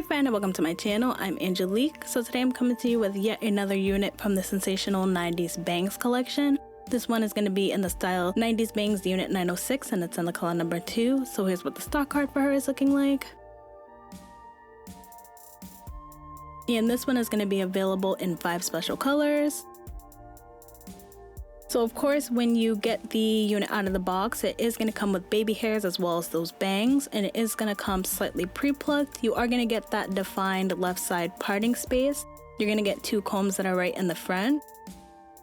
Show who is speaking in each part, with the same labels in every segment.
Speaker 1: Hey friend, and welcome to my channel. I'm Angelique. So today I'm coming to you with yet another unit from the Sensational 90s Bangs collection. This one is going to be in the style 90s Bangs Unit 906 and it's in the color number 2. So here's what the stock card for her is looking like. And this one is going to be available in 5 special colors. So of course, when you get the unit out of the box, it is going to come with baby hairs as well as those bangs, and it is going to come slightly pre-plucked. You are going to get that defined left side parting space. You're going to get 2 combs that are right in the front.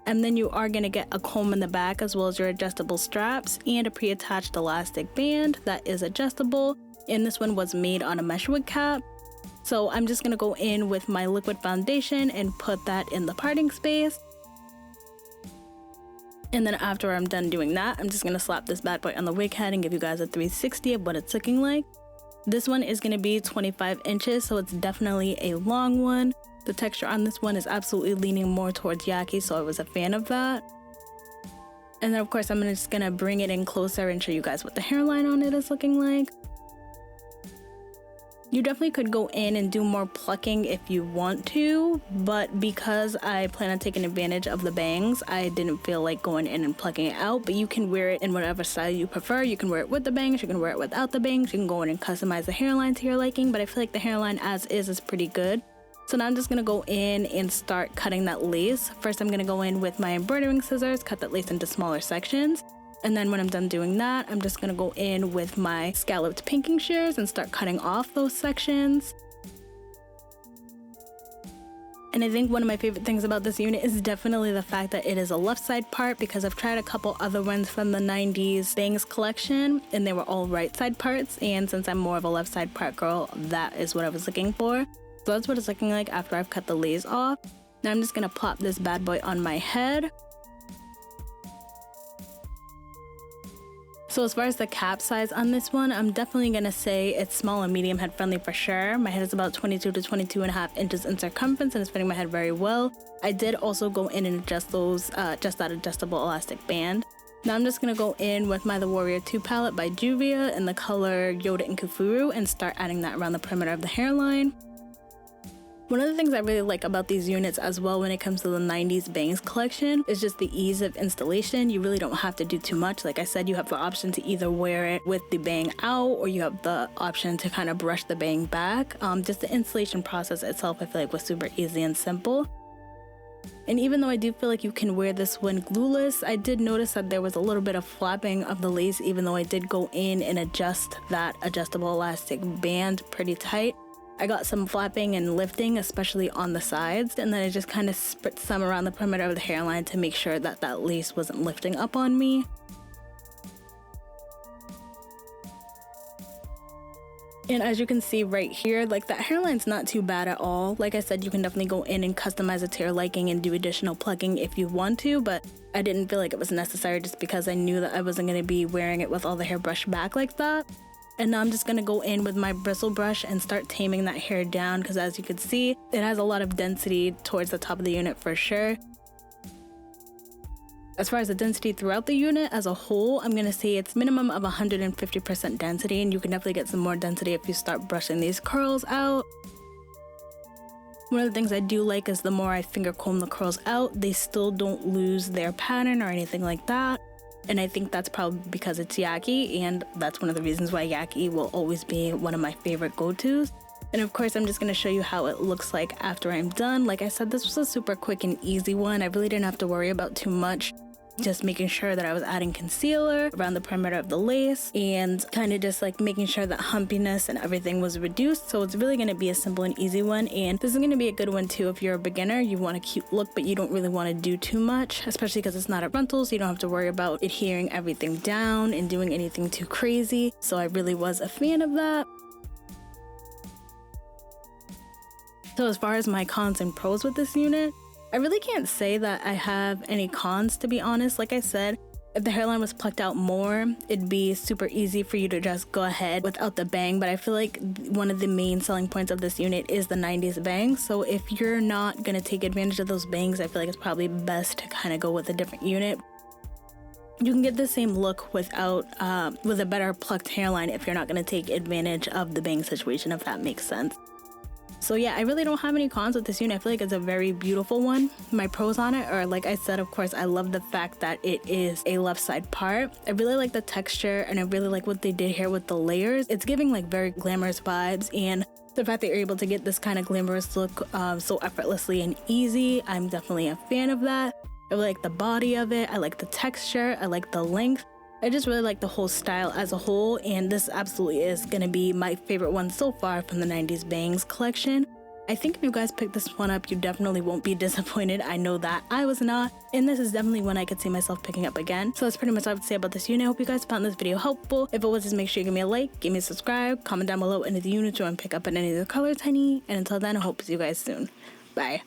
Speaker 1: And then you are going to get a comb in the back as well as your adjustable straps and a pre-attached elastic band that is adjustable. And this one was made on a mesh wig cap. So I'm just going to go in with my liquid foundation and put that in the parting space. And then after I'm done doing that, I'm just going to slap this bad boy on the wig head and give you guys a 360 of what it's looking like. This one is going to be 25 inches, so it's definitely a long one. The texture on this one is absolutely leaning more towards yaki, so I was a fan of that. And then of course I'm just going to bring it in closer and show you guys what the hairline on it is looking like. You definitely could go in and do more plucking if you want to, but because I plan on taking advantage of the bangs, I didn't feel like going in and plucking it out. But you can wear it in whatever style you prefer. You can wear it with the bangs, you can wear it without the bangs, you can go in and customize the hairline to your liking, but I feel like the hairline as is pretty good. So now I'm just going to go in and start cutting that lace. First I'm going to go in with my embroidering scissors, cut that lace into smaller sections. And then when I'm done doing that, I'm just going to go in with my scalloped pinking shears and start cutting off those sections. And I think one of my favorite things about this unit is definitely the fact that it is a left side part, because I've tried a couple other ones from the 90s Bangs collection and they were all right side parts. And since I'm more of a left side part girl, that is what I was looking for. So that's what it's looking like after I've cut the lace off. Now I'm just going to plop this bad boy on my head. So as far as the cap size on this one, I'm definitely going to say it's small and medium head friendly for sure. My head is about 22 to 22.5 inches in circumference and it's fitting my head very well. I did also go in and adjust those, just that adjustable elastic band. Now I'm just going to go in with my The Warrior 2 palette by Juvia in the color Yoda and Kufuru and start adding that around the perimeter of the hairline. One of the things I really like about these units as well when it comes to the 90s Bangs collection is just the ease of installation. You really don't have to do too much. Like I said, you have the option to either wear it with the bang out or you have the option to kind of brush the bang back. Just the installation process itself I feel like was super easy and simple. And even though I do feel like you can wear this one glueless, I did notice that there was a little bit of flapping of the lace even though I did go in and adjust that adjustable elastic band pretty tight. I got some flapping and lifting, especially on the sides, and then I just kind of spritzed some around the perimeter of the hairline to make sure that that lace wasn't lifting up on me. And as you can see right here, like that hairline's not too bad at all. Like I said, you can definitely go in and customize it to your liking and do additional plucking if you want to, but I didn't feel like it was necessary just because I knew that I wasn't going to be wearing it with all the hair brushed back like that. And now I'm just going to go in with my bristle brush and start taming that hair down because as you can see, it has a lot of density towards the top of the unit for sure. As far as the density throughout the unit as a whole, I'm going to say it's minimum of 150% density, and you can definitely get some more density if you start brushing these curls out. One of the things I do like is the more I finger comb the curls out, they still don't lose their pattern or anything like that. And I think that's probably because it's yaki, and that's one of the reasons why yaki will always be one of my favorite go-tos. And of course, I'm just going to show you how it looks like after I'm done. Like I said, this was a super quick and easy one. I really didn't have to worry about too much. Just making sure that I was adding concealer around the perimeter of the lace and kind of just like making sure that humpiness and everything was reduced. So it's really going to be a simple and easy one, and this is going to be a good one too if you're a beginner. You want a cute look but you don't really want to do too much, especially because it's not a frontal, so you don't have to worry about adhering everything down and doing anything too crazy. So I really was a fan of that. So as far as my cons and pros with this unit, I really can't say that I have any cons, to be honest. Like I said, if the hairline was plucked out more, it'd be super easy for you to just go ahead without the bang. But I feel like one of the main selling points of this unit is the 90s bangs. So if you're not going to take advantage of those bangs, I feel like it's probably best to kind of go with a different unit. You can get the same look without, with a better plucked hairline if you're not going to take advantage of the bang situation, if that makes sense. So yeah, I really don't have any cons with this unit. I feel like it's a very beautiful one. My pros on it are, like I said, of course, I love the fact that it is a left side part. I really like the texture, and I really like what they did here with the layers. It's giving like very glamorous vibes, and the fact that you're able to get this kind of glamorous look so effortlessly and easy, I'm definitely a fan of that. I really like the body of it. I like the texture. I like the length. I just really like the whole style as a whole, and this absolutely is going to be my favorite one so far from the 90s bangs collection. I think if you guys pick this one up, you definitely won't be disappointed. I know that I was not, and this is definitely one I could see myself picking up again. So that's pretty much all I have to say about this unit. I hope you guys found this video helpful. If it was, just make sure you give me a like, give me a subscribe, comment down below any of the units you want to pick up in any of the colors, honey. And until then, I hope to see you guys soon. Bye.